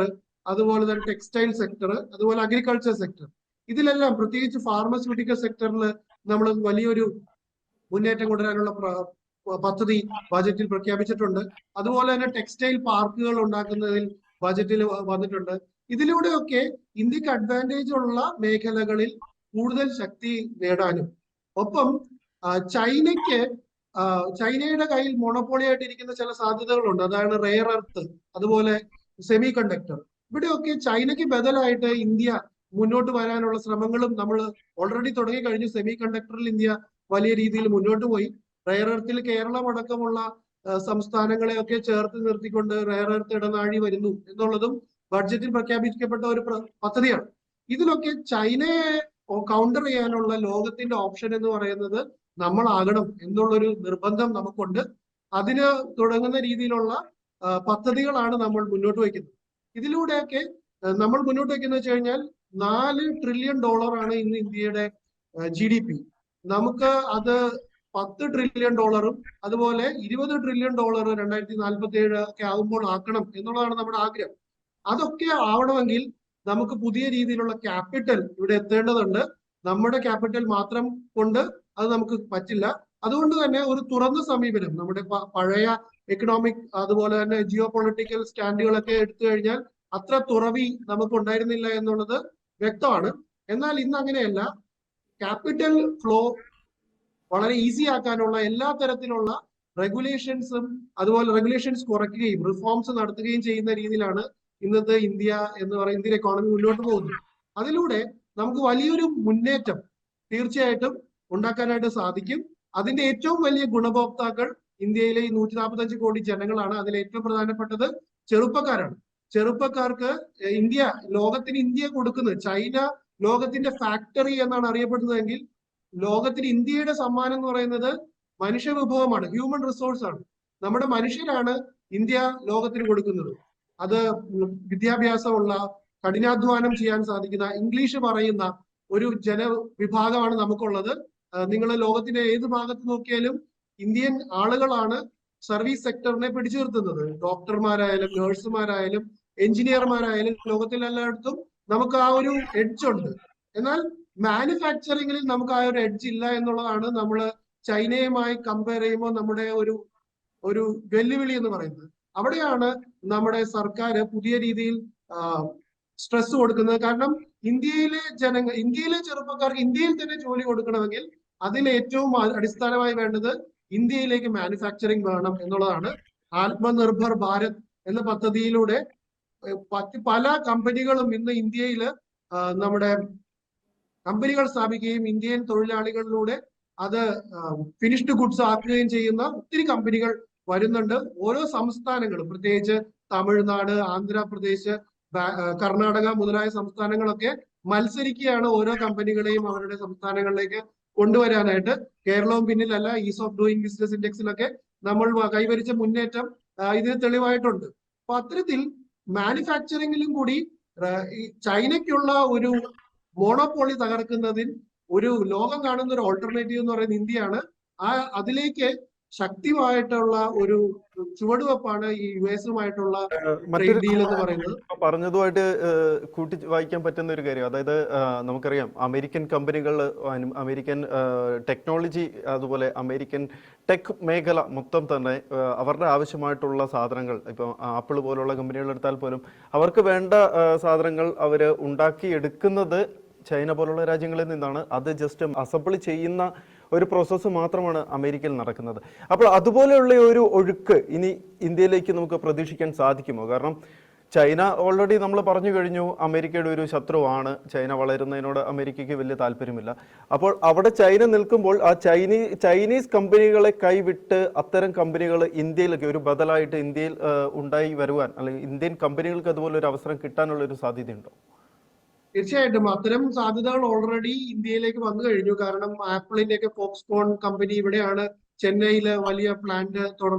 അതുപോലെ തന്നെ ടെക്സ്റ്റൈൽ സെക്ടർ, അതുപോലെ അഗ്രികൾച്ചർ സെക്ടർ. ഇതിലെല്ലാം പ്രത്യേകിച്ച് ഫാർമസ്യൂട്ടിക്കൽ സെക്ടറിൽ നമ്മൾ വലിയൊരു മുന്നേറ്റം കൊണ്ടുവരാനുള്ള പദ്ധതി ബജറ്റിൽ പ്രഖ്യാപിച്ചിട്ടുണ്ട്. അതുപോലെ തന്നെ ടെക്സ്റ്റൈൽ പാർക്കുകൾ ഉണ്ടാക്കുന്നതിൽ ബജറ്റിൽ വന്നിട്ടുണ്ട്. ഇതിലൂടെയൊക്കെ ഇന്ത്യക്ക് അഡ്വാൻറ്റേജ് ഉള്ള മേഖലകളിൽ കൂടുതൽ ശക്തി നേടാനും, ഒപ്പം ചൈനയുടെ കയ്യിൽ മൊണോപ്പൊളി ആയിട്ടിരിക്കുന്ന ചില സാധ്യതകളുണ്ട്. അതാണ് റെയർ എർത്ത്, അതുപോലെ സെമി കണ്ടക്ടർ. ഇവിടെയൊക്കെ ചൈനയ്ക്ക് ബദലായിട്ട് ഇന്ത്യ മുന്നോട്ട് വരാനുള്ള ശ്രമങ്ങളും നമ്മൾ ഓൾറെഡി തുടങ്ങി കഴിഞ്ഞു. സെമി കണ്ടക്ടറിൽ ഇന്ത്യ വലിയ രീതിയിൽ മുന്നോട്ട് പോയി. റെയർ എർത്തിൽ കേരളം അടക്കമുള്ള സംസ്ഥാനങ്ങളെയൊക്കെ ചേർത്ത് നിർത്തിക്കൊണ്ട് റെയർ എർത്ത് ഇടനാഴി വരുന്നു എന്നുള്ളതും ബഡ്ജറ്റിൽ പ്രഖ്യാപിക്കപ്പെട്ട ഒരു പദ്ധതിയാണ്. ഇതിലൊക്കെ ചൈനയെ കൗണ്ടർ ചെയ്യാനുള്ള ലോകത്തിന്റെ ഓപ്ഷൻ എന്ന് പറയുന്നത് നമ്മളാകണം എന്നുള്ളൊരു നിർബന്ധം നമുക്കുണ്ട്. അതിന് തുടങ്ങുന്ന രീതിയിലുള്ള പദ്ധതികളാണ് നമ്മൾ മുന്നോട്ട് വയ്ക്കുന്നത്. ഇതിലൂടെയൊക്കെ നമ്മൾ മുന്നോട്ട് വയ്ക്കുന്നത് വെച്ച് കഴിഞ്ഞാൽ $4 ട്രില്യൺ ഇന്ന് ഇന്ത്യയുടെ GDP. നമുക്ക് അത് $10 ട്രില്യൺ, അതുപോലെ $20 ട്രില്യൺ 2047 ഒക്കെ ആകുമ്പോൾ ആക്കണം എന്നുള്ളതാണ് നമ്മുടെ ആഗ്രഹം. അതൊക്കെ ആവണമെങ്കിൽ നമുക്ക് പുതിയ രീതിയിലുള്ള ക്യാപിറ്റൽ ഇവിടെ എത്തേണ്ടതുണ്ട്. നമ്മുടെ ക്യാപിറ്റൽ മാത്രം കൊണ്ട് അത് നമുക്ക് പറ്റില്ല. അതുകൊണ്ട് തന്നെ ഒരു തുറന്ന സമീപനം, നമ്മുടെ പഴയ എക്കണോമിക് അതുപോലെ തന്നെ ജിയോ പൊളിറ്റിക്കൽ സ്റ്റാൻഡുകളൊക്കെ എടുത്തു കഴിഞ്ഞാൽ അത്ര തുറവി നമുക്ക് ഉണ്ടായിരുന്നില്ല എന്നുള്ളത് വ്യക്തമാണ്. എന്നാൽ ഇന്ന് അങ്ങനെയല്ല. ക്യാപിറ്റൽ ഫ്ലോ വളരെ ഈസി ആക്കാനുള്ള എല്ലാ തരത്തിലുള്ള റെഗുലേഷൻസും, അതുപോലെ റെഗുലേഷൻസ് കുറയ്ക്കുകയും റിഫോംസ് നടത്തുകയും ചെയ്യുന്ന രീതിയിലാണ് ഇന്നത്തെ ഇന്ത്യ എന്ന് പറയുന്ന ഇന്ത്യൻ എക്കോണമി മുന്നോട്ട് പോകുന്നത്. അതിലൂടെ നമുക്ക് വലിയൊരു മുന്നേറ്റം തീർച്ചയായിട്ടും ഉണ്ടാക്കാനായിട്ട് സാധിക്കും. അതിന്റെ ഏറ്റവും വലിയ ഗുണഭോക്താക്കൾ ഇന്ത്യയിലെ ഈ 145 കോടി ജനങ്ങളാണ്. അതിൽ ഏറ്റവും പ്രധാനപ്പെട്ടത് ചെറുപ്പക്കാരാണ്. ചെറുപ്പക്കാർക്ക് ലോകത്തിന് ഇന്ത്യ കൊടുക്കുന്നത്, ചൈന ലോകത്തിന്റെ ഫാക്ടറി എന്നാണ് അറിയപ്പെടുന്നതെങ്കിൽ ലോകത്തിന് ഇന്ത്യയുടെ സമ്മാനം എന്ന് പറയുന്നത് മനുഷ്യ വിഭവമാണ്, ഹ്യൂമൻ റിസോഴ്സ് ആണ്. നമ്മുടെ മനുഷ്യരാണ് ഇന്ത്യ ലോകത്തിന് കൊടുക്കുന്നത്. അത് വിദ്യാഭ്യാസമുള്ള, കഠിനാധ്വാനം ചെയ്യാൻ സാധിക്കുന്ന, ഇംഗ്ലീഷ് പറയുന്ന ഒരു ജനവിഭാഗമാണ് നമുക്കുള്ളത്. നിങ്ങൾ ലോകത്തിന്റെ ഏത് ഭാഗത്ത് നോക്കിയാലും ഇന്ത്യൻ ആളുകളാണ് സർവീസ് സെക്ടറിനെ പിടിച്ചു നിർത്തുന്നത്. ഡോക്ടർമാരായാലും നഴ്സുമാരായാലും എഞ്ചിനീയർമാരായാലും ലോകത്തിലെല്ലായിടത്തും നമുക്ക് ആ ഒരു എഡ്ജ് ഉണ്ട്. എന്നാൽ മാനുഫാക്ചറിങ്ങിൽ നമുക്ക് ആ ഒരു എഡ്ജ് ഇല്ല എന്നുള്ളതാണ് നമ്മൾ ചൈനയുമായി കമ്പയർ ചെയ്യുമ്പോൾ നമ്മുടെ ഒരു വെല്ലുവിളി എന്ന് പറയുന്നത്. അവിടെയാണ് നമ്മുടെ സർക്കാർ പുതിയ രീതിയിൽ സ്ട്രെസ് കൊടുക്കുന്നത്. കാരണം ഇന്ത്യയിലെ ചെറുപ്പക്കാർക്ക് ഇന്ത്യയിൽ തന്നെ ജോലി കൊടുക്കണമെങ്കിൽ അതിൽ ഏറ്റവും അടിസ്ഥാനമായി വേണ്ടത് ഇന്ത്യയിലേക്ക് മാനുഫാക്ചറിങ് വേണം എന്നുള്ളതാണ്. ആത്മനിർഭർ ഭാരത് എന്ന പദ്ധതിയിലൂടെ പല കമ്പനികളും ഇന്ന് ഇന്ത്യയിൽ നമ്മുടെ കമ്പനികൾ സ്ഥാപിക്കുകയും ഇന്ത്യൻ തൊഴിലാളികളിലൂടെ അത് ഫിനിഷ്ഡ് ഗുഡ്സ് ആക്കുകയും ചെയ്യുന്ന ഒത്തിരി കമ്പനികൾ വരുന്നുണ്ട്. ഓരോ സംസ്ഥാനങ്ങളും, പ്രത്യേകിച്ച് തമിഴ്നാട്, ആന്ധ്രാപ്രദേശ്, കർണാടക മുതലായ സംസ്ഥാനങ്ങളൊക്കെ മത്സരിക്കുകയാണ് ഓരോ കമ്പനികളെയും അവരുടെ സംസ്ഥാനങ്ങളിലേക്ക് കൊണ്ടുവരാനായിട്ട്. കേരളവും പിന്നിലല്ല. ഈസ് ഓഫ് ഡൂയിങ് ബിസിനസ് ഇൻഡെക്സിലൊക്കെ നമ്മൾ കൈവരിച്ച മുന്നേറ്റം ഇതിന് തെളിവായിട്ടുണ്ട്. അപ്പൊ അത്തരത്തിൽ മാനുഫാക്ചറിങ്ങിലും കൂടി ചൈനയ്ക്കുള്ള ഒരു മോണോപോളി തകർക്കുന്നതിൽ ഒരു ലോകം കാണുന്ന ഒരു ഓൾട്ടർനേറ്റീവ് എന്ന് പറയുന്നത് ഇന്ത്യയാണ്. അതിലേക്ക് ശക്തമായിട്ടുള്ള ഒരു ചുവടുവെപ്പാണ് ഈ US-ഉമായിട്ടുള്ള ട്രേഡ് ഡീൽ എന്ന് പറയുന്നത്. പറഞ്ഞതുമായിട്ട് കൂട്ടി വായിക്കാൻ പറ്റുന്ന ഒരു കാര്യം, അതായത് നമുക്കറിയാം അമേരിക്കൻ കമ്പനികൾ, അമേരിക്കൻ ടെക്നോളജി, അതുപോലെ അമേരിക്കൻ ടെക് മേഖല മൊത്തം തന്നെ അവരുടെ ആവശ്യമായിട്ടുള്ള സാധനങ്ങൾ, ഇപ്പം ആപ്പിൾ പോലുള്ള കമ്പനികൾ എടുത്താൽ പോലും അവർക്ക് വേണ്ട സാധനങ്ങൾ അവർ ഉണ്ടാക്കിയെടുക്കുന്നത് ചൈന പോലുള്ള രാജ്യങ്ങളിൽ നിന്നാണ്. അത് ജസ്റ്റ് അസംബിൾ ചെയ്യുന്ന ഒരു പ്രോസസ്സ് മാത്രമാണ് അമേരിക്കയിൽ നടക്കുന്നത്. അപ്പോൾ അതുപോലെയുള്ള ഒരു ഒഴുക്ക് ഇനി ഇന്ത്യയിലേക്ക് നമുക്ക് പ്രതീക്ഷിക്കാൻ സാധിക്കുമോ? കാരണം ചൈന ഓൾറെഡി നമ്മൾ പറഞ്ഞു കഴിഞ്ഞു അമേരിക്കയുടെ ഒരു ശത്രുവാണ്. ചൈന വളരുന്നതിനോട് അമേരിക്കയ്ക്ക് വലിയ താല്പര്യമില്ല. അപ്പോൾ അവിടെ ചൈന നിൽക്കുമ്പോൾ ആ ചൈനീസ് കമ്പനികളെ കൈവിട്ട് അത്തരം കമ്പനികൾ ഇന്ത്യയിലേക്ക് ഒരു ബദലായിട്ട് ഇന്ത്യയിൽ ഉണ്ടായി വരുവാൻ, അല്ലെങ്കിൽ ഇന്ത്യൻ കമ്പനികൾക്ക് അതുപോലെ ഒരു അവസരം കിട്ടാനുള്ള ഒരു സാധ്യതയുണ്ടോ? തീർച്ചയായിട്ടും അത്തരം സാധ്യതകൾ ഓൾറെഡി ഇന്ത്യയിലേക്ക് വന്നു കഴിഞ്ഞു. കാരണം ആപ്പിളിന്റെയൊക്കെ ഫോക്സ്കോൺ കമ്പനി ഇവിടെയാണ് ചെന്നൈയില് വലിയ പ്ലാന്റ്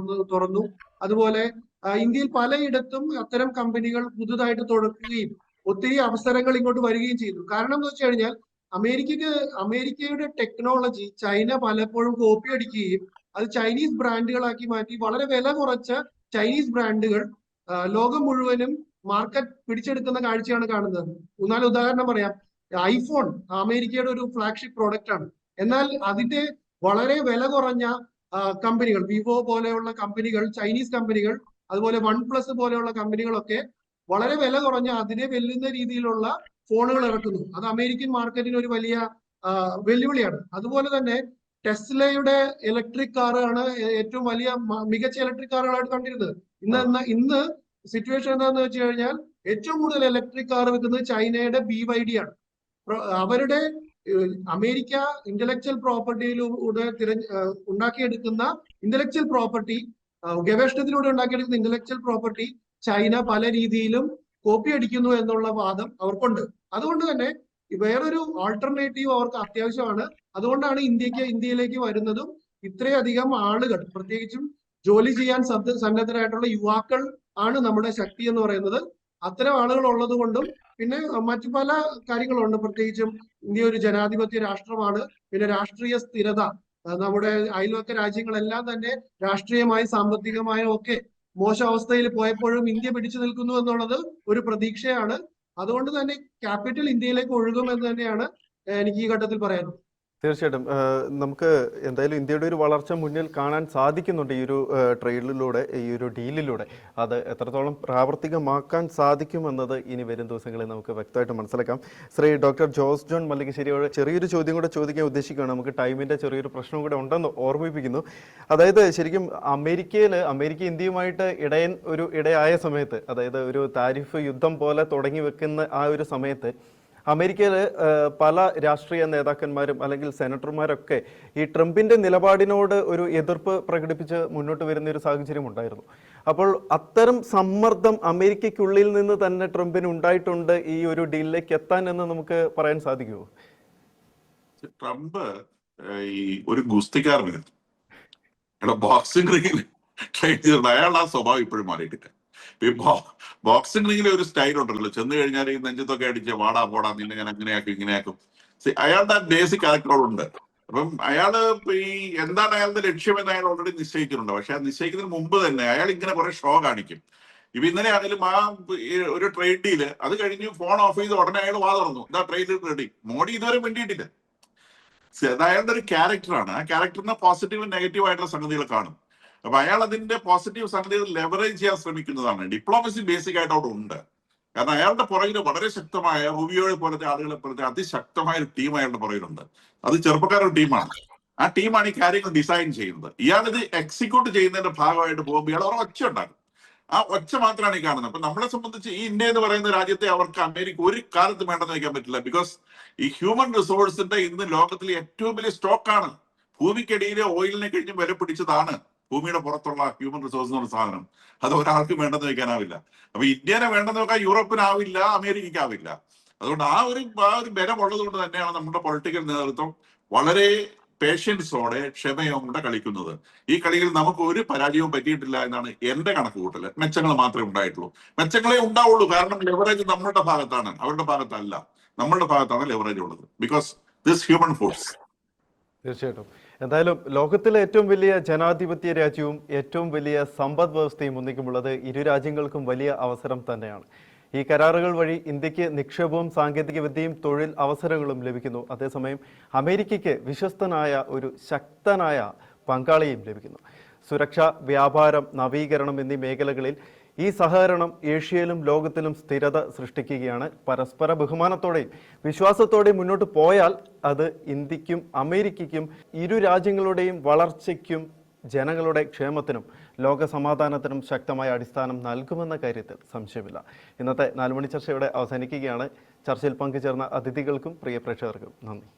തുറന്നു. അതുപോലെ ഇന്ത്യയിൽ പലയിടത്തും അത്തരം കമ്പനികൾ പുതുതായിട്ട് തുറക്കുകയും ഒത്തിരി അവസരങ്ങൾ ഇങ്ങോട്ട് വരികയും ചെയ്തു. കാരണം എന്ന് വെച്ച് കഴിഞ്ഞാൽ അമേരിക്കയുടെ ടെക്നോളജി ചൈന പലപ്പോഴും കോപ്പി അടിക്കുകയും അത് ചൈനീസ് ബ്രാൻഡുകളാക്കി മാറ്റി വളരെ വില കുറച്ച ചൈനീസ് ബ്രാൻഡുകൾ ലോകം മുഴുവനും മാർക്കറ്റ് പിടിച്ചെടുക്കുന്ന കാഴ്ചയാണ് കാണുന്നത്. ഉദാഹരണം പറയാം, ഐഫോൺ അമേരിക്കയുടെ ഒരു ഫ്ലാഗ്ഷിപ്പ് പ്രോഡക്റ്റ് ആണ്. എന്നാൽ അതിന്റെ വളരെ വില കുറഞ്ഞ കമ്പനികൾ, വിവോ പോലെയുള്ള കമ്പനികൾ, ചൈനീസ് കമ്പനികൾ, അതുപോലെ വൺ പ്ലസ് പോലെയുള്ള കമ്പനികളൊക്കെ വളരെ വില കുറഞ്ഞ അതിനെ വെല്ലുന്ന രീതിയിലുള്ള ഫോണുകൾ ഇറക്കുന്നു. അത് അമേരിക്കൻ മാർക്കറ്റിന് ഒരു വലിയ വെല്ലുവിളിയാണ്. അതുപോലെ തന്നെ ടെസ്ലയുടെ ഇലക്ട്രിക് കാറാണ് ഏറ്റവും വലിയ മികച്ച ഇലക്ട്രിക് കാറുകളായിട്ട് കണ്ടിരുന്നത്. ഇന്ന് സിറ്റുവേഷൻ എന്താണെന്ന് വെച്ച് കഴിഞ്ഞാൽ ഏറ്റവും കൂടുതൽ ഇലക്ട്രിക് കാർ വെക്കുന്നത് ചൈനയുടെ BYD ആണ്. അവരുടെ അമേരിക്ക ഇന്റലക്ച്വൽ പ്രോപ്പർട്ടിയിലൂടെ ഉണ്ടാക്കിയെടുക്കുന്ന ഇന്റലക്ച്വൽ പ്രോപ്പർട്ടി, ഗവേഷണത്തിലൂടെ ഉണ്ടാക്കിയെടുക്കുന്ന ഇന്റലക്ച്വൽ പ്രോപ്പർട്ടി ചൈന പല രീതിയിലും കോപ്പി അടിക്കുന്നു എന്നുള്ള വാദം അവർക്കുണ്ട്. അതുകൊണ്ട് തന്നെ വേറൊരു ആൾട്ടർനേറ്റീവ് അവർക്ക് അത്യാവശ്യമാണ്. അതുകൊണ്ടാണ് ഇന്ത്യയിലേക്ക് വരുന്നതും ഇത്രയധികം ആളുകൾ, പ്രത്യേകിച്ചും ജോലി ചെയ്യാൻ സന്നദ്ധരായിട്ടുള്ള യുവാക്കൾ ആണ് നമ്മുടെ ശക്തി എന്ന് പറയുന്നത്. അത്തരം ആളുകൾ ഉള്ളത് കൊണ്ടും പിന്നെ മറ്റു പല കാര്യങ്ങളുണ്ട്. പ്രത്യേകിച്ചും ഇന്ത്യ ഒരു ജനാധിപത്യ രാഷ്ട്രമാണ്. പിന്നെ രാഷ്ട്രീയ സ്ഥിരത, നമ്മുടെ അയൽവക്ക രാജ്യങ്ങളെല്ലാം തന്നെ രാഷ്ട്രീയമായും സാമ്പത്തികമായും ഒക്കെ മോശം അവസ്ഥയിൽ പോയപ്പോഴും ഇന്ത്യ പിടിച്ചു നിൽക്കുന്നു എന്നുള്ളത് ഒരു പ്രതീക്ഷയാണ്. അതുകൊണ്ട് തന്നെ ക്യാപിറ്റൽ ഇന്ത്യയിലേക്ക് ഒഴുകുമെന്ന് തന്നെയാണ് എനിക്ക് ഈ ഘട്ടത്തിൽ പറയാനുള്ളത്. തീർച്ചയായിട്ടും നമുക്ക് എന്തായാലും ഇന്ത്യയുടെ ഒരു വളർച്ച മുന്നിൽ കാണാൻ സാധിക്കുന്നുണ്ട് ഈ ഒരു ട്രേഡിലൂടെ, ഈ ഒരു ഡീലിലൂടെ. അത് എത്രത്തോളം പ്രാവർത്തികമാക്കാൻ സാധിക്കുമെന്നത് ഇനി വരും ദിവസങ്ങളിൽ നമുക്ക് വ്യക്തമായിട്ട് മനസ്സിലാക്കാം. ശ്രീ ഡോക്ടർ ജോസ് ജോൺ മല്ലികശ്ശേരിയോട് ചെറിയൊരു ചോദ്യം കൂടെ ചോദിക്കാൻ ഉദ്ദേശിക്കുകയാണ്. നമുക്ക് ടൈമിൻ്റെ ചെറിയൊരു പ്രശ്നം കൂടെ ഉണ്ടെന്ന് ഓർമ്മിപ്പിക്കുന്നു. അതായത് ശരിക്കും അമേരിക്ക ഇന്ത്യയുമായിട്ട് ഇടയായ സമയത്ത്, അതായത് ഒരു താരിഫ് യുദ്ധം പോലെ തുടങ്ങി വെക്കുന്ന ആ ഒരു സമയത്ത് അമേരിക്കയിൽ പല രാഷ്ട്രീയ നേതാക്കന്മാരും അല്ലെങ്കിൽ സെനറ്റർമാരൊക്കെ ഈ ട്രംപിൻ്റെ നിലപാടിനോട് ഒരു എതിർപ്പ് പ്രകടിപ്പിച്ച് മുന്നോട്ട് വരുന്ന ഒരു സാഹചര്യം ഉണ്ടായിരുന്നു. അപ്പോൾ അത്തരം സമ്മർദ്ദം അമേരിക്കയ്ക്കുള്ളിൽ നിന്ന് തന്നെ ട്രംപിന് ഉണ്ടായിട്ടുണ്ട് ഈ ഒരു ഡീലിലേക്ക് എത്താൻ എന്ന് നമുക്ക് പറയാൻ സാധിക്കുമോ? ട്രംപ് ഈ ഒരു ഗുസ്തിക്കാരന് ബോക്സിംഗ് റിംഗിൽ ട്രെയിൻ ചെയ്തിട്ടുണ്ട്. അയാളുടെ ആ സ്വഭാവം ഇപ്പോഴും മാറിയിട്ടില്ല. ഈ ബോക്സിംഗ് റിംഗിലെ ഒരു സ്റ്റൈൽ ഉണ്ടല്ലോ, ചെന്ന് കഴിഞ്ഞാൽ ഈ നെഞ്ചത്തൊക്കെ അടിച്ച് വാടാ പോടാ നിന്നെ ഞാൻ അങ്ങനെയാക്കും ഇങ്ങനെയാക്കും. അയാളുടെ ബേസിക് ക്യാരക്ടറുണ്ട്. അപ്പം അയാള് ഈ എന്താണ് അയാളുടെ ലക്ഷ്യമെന്ന് അയാൾ ഓൾറെഡി നിശ്ചയിക്കുന്നുണ്ട്. പക്ഷെ ആ നിശ്ചയിക്കുന്നതിന് മുമ്പ് തന്നെ അയാൾ ഇങ്ങനെ കുറെ ഷോ കാണിക്കും. ഇപ്പൊ ഇന്നലെ ആണെങ്കിലും ആ ഒരു ട്രേഡ് ഡീല് അത് കഴിഞ്ഞ് ഫോൺ ഓഫ് ചെയ്ത് ഉടനെ അയാൾ വാ തുറന്നു, ഇതാ ട്രേഡ് റെഡി. മോഡി ഇതുവരെ വേണ്ടിയിട്ടില്ല. അത് അയാളുടെ ഒരു ക്യാരക്ടറാണ്. ആ ക്യാരക്ടറിന് പോസിറ്റീവും നെഗറ്റീവ് ആയിട്ടുള്ള സംഗതികൾ കാണും. അപ്പൊ അയാൾ അതിന്റെ പോസിറ്റീവ് സംഗതികൾ ലെവറേജ് ചെയ്യാൻ ശ്രമിക്കുന്നതാണ്. ഡിപ്ലോമസി ബേസിക് ആയിട്ട് അവിടെ ഉണ്ട്. കാരണം അയാളുടെ പുറകിൽ വളരെ ശക്തമായ ഹുവിയോയെ പോലത്തെ ആളുകളെ പോലത്തെ അതിശക്തമായ ഒരു ടീം അയാളുടെ പുറകിലുണ്ട്. അത് ചെറുപ്പക്കാരുടെ ടീമാണ്. ആ ടീമാണ് ഈ കാര്യങ്ങൾ ഡിസൈൻ ചെയ്യുന്നത്. ഇയാളിത് എക്സിക്യൂട്ട് ചെയ്യുന്നതിന്റെ ഭാഗമായിട്ട് പോകുമ്പോൾ ഇയാൾ ഒരു ഒച്ച ഉണ്ടാകും. ആ ഒച്ച മാത്രമാണ് ഈ കാണുന്നത്. അപ്പൊ നമ്മളെ സംബന്ധിച്ച് ഈ ഇന്ത്യ എന്ന് പറയുന്ന രാജ്യത്തെ അവർക്ക് അമേരിക്ക ഒരു കാലത്ത് വേണ്ടെന്ന് വയ്ക്കാൻ പറ്റില്ല. ബിക്കോസ് ഈ ഹ്യൂമൻ റിസോഴ്സിന്റെ ഇന്ന് ലോകത്തിലെ ഏറ്റവും വലിയ സ്റ്റോക്കാണ്. ഭൂമിക്കടിയിലെ ഓയിലിനെ കഴിഞ്ഞ് വില പിടിച്ചതാണ് ഭൂമിയുടെ പുറത്തുള്ള ഹ്യൂമൻ റിസോഴ്സ് എന്ന് പറഞ്ഞ സാധനം. അത് ഒരാൾക്ക് വേണ്ടെന്ന് വെക്കാനാവില്ല. അപ്പൊ ഇന്ത്യനെ വേണ്ടെന്ന് വെക്കാൻ യൂറോപ്പിനാവില്ല, അമേരിക്കയ്ക്കാവില്ല. അതുകൊണ്ട് ആ ഒരു ബലം ഉള്ളത് കൊണ്ട് തന്നെയാണ് നമ്മുടെ പൊളിറ്റിക്കൽ നേതൃത്വം വളരെ പേഷ്യൻസോടെ ക്ഷമയോടെ കളിക്കുന്നത്. ഈ കളിയിൽ നമുക്ക് ഒരു പരാജയവും പറ്റിയിട്ടില്ല എന്നാണ് എന്റെ കണക്കുകൂട്ടല്. മെച്ചങ്ങൾ മാത്രമേ ഉണ്ടായിട്ടുള്ളൂ. മെച്ചങ്ങളെ ഉണ്ടാവുള്ളൂ. കാരണം ലെവറേജ് നമ്മളുടെ ഭാഗത്താണ്, അവരുടെ ഭാഗത്തല്ല. നമ്മളുടെ ഭാഗത്താണ് ലെവറേജ് ഉള്ളത്. Because this human force. തീർച്ചയായിട്ടും. എന്തായാലും ലോകത്തിലെ ഏറ്റവും വലിയ ജനാധിപത്യ രാജ്യവും ഏറ്റവും വലിയ സമ്പദ് വ്യവസ്ഥയും ഒന്നിക്കുമുള്ളത് ഇരു രാജ്യങ്ങൾക്കും വലിയ അവസരം തന്നെയാണ്. ഈ കരാറുകൾ വഴി ഇന്ത്യക്ക് നിക്ഷേപവും സാങ്കേതിക വിദ്യയും തൊഴിൽ അവസരങ്ങളും ലഭിക്കുന്നു. അതേസമയം അമേരിക്കയ്ക്ക് വിശ്വസ്തനായ ഒരു ശക്തനായ പങ്കാളിയും ലഭിക്കുന്നു. സുരക്ഷ, വ്യാപാരം, നവീകരണം എന്നീ മേഖലകളിൽ ഈ സഹകരണം ഏഷ്യയിലും ലോകത്തിലും സ്ഥിരത സൃഷ്ടിക്കുകയാണ്. പരസ്പര ബഹുമാനത്തോടെയും വിശ്വാസത്തോടെയും മുന്നോട്ട് പോയാൽ അത് ഇന്ത്യക്കും അമേരിക്കയ്ക്കും ഇരു രാജ്യങ്ങളുടെയും വളർച്ചയ്ക്കും ജനങ്ങളുടെ ക്ഷേമത്തിനും ലോക സമാധാനത്തിനും ശക്തമായ അടിസ്ഥാനം നൽകുമെന്ന കാര്യത്തിൽ സംശയമില്ല. ഇന്നത്തെ 4 മണി ചർച്ച ഇവിടെ അവസാനിക്കുകയാണ്. ചർച്ചയിൽ പങ്കുചേർന്ന അതിഥികൾക്കും പ്രിയ പ്രേക്ഷകർക്കും നന്ദി.